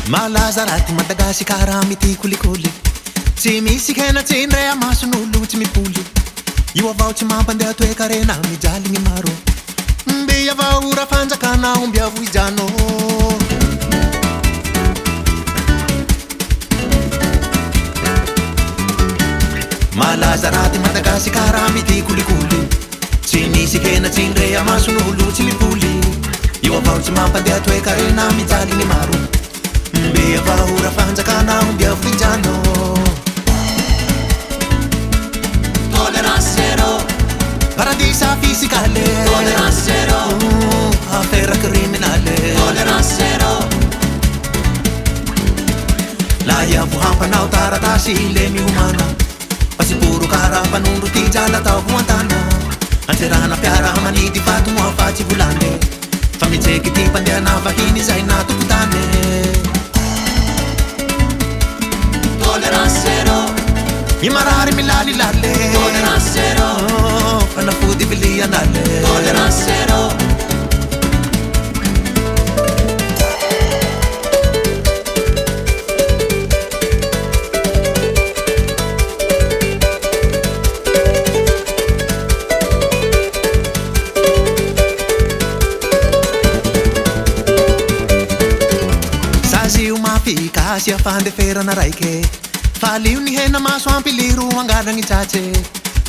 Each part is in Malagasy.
Malazarati Madagasikara mity kolikôly tsy misy kena tsindray amason'olo tsy mipoly io avao tsy mampandeha toe-karena mijaly gny maro mbe avao ora fanjakana omby avo ijano Malazarati Madagasikara mity kolikôly tsy misy kena tsindray amason'olo tsy mipoly io avao tsy mampandeha toe-karena mijaly gny maro mbe avao ora fanjakana omby avo ijano Tolérance zéro Paradisa fisicale Tolérance zéro Affaire criminale Tolérance zéro La iavo hampanao taratasy le miomana Pasiporo karapanondro ty jala tao voantana Anserana piara manidy fato moa fa tsy volane Fa mitseky ty mpandeha vahiny zay natokotane Tolérance zéro I marary milali lale Tolérance zéro Fanafody vilianale Tolérance zéro Sazio mafika sia fandeferana raike Falio ny hena maso ampiliro angala gny tsace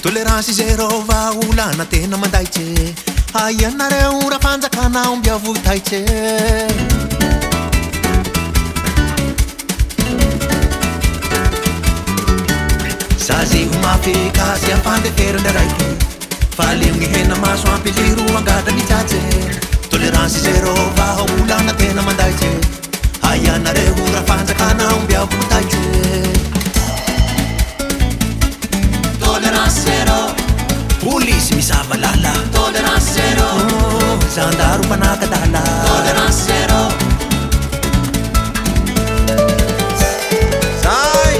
Tolérance zéro vaolana tena mandaitse Aianareo ora fanjakana omby avo taitse Sazio mafika sia fandeferana raike Falio ny hena maso ampiliro angala gny tsace Tolérance zéro vaolana tena mandaitse Aianareo ora fanjakana omby avo taitse Tolérance zéro Polisy misava lala Tolérance zéro Zandaro manakadala Tolérance zéro Zay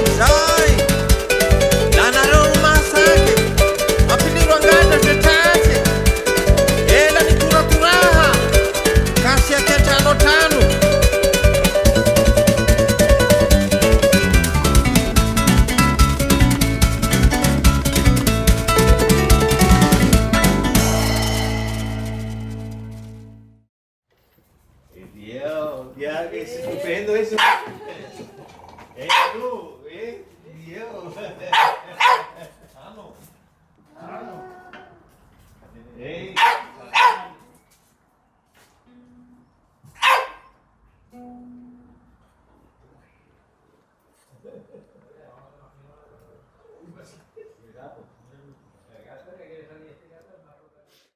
Lanareo masaky Ampiliro angana ze taty Ela ni turaturaha Kasi aketrano trano Estupendo eso. Tú, Dios.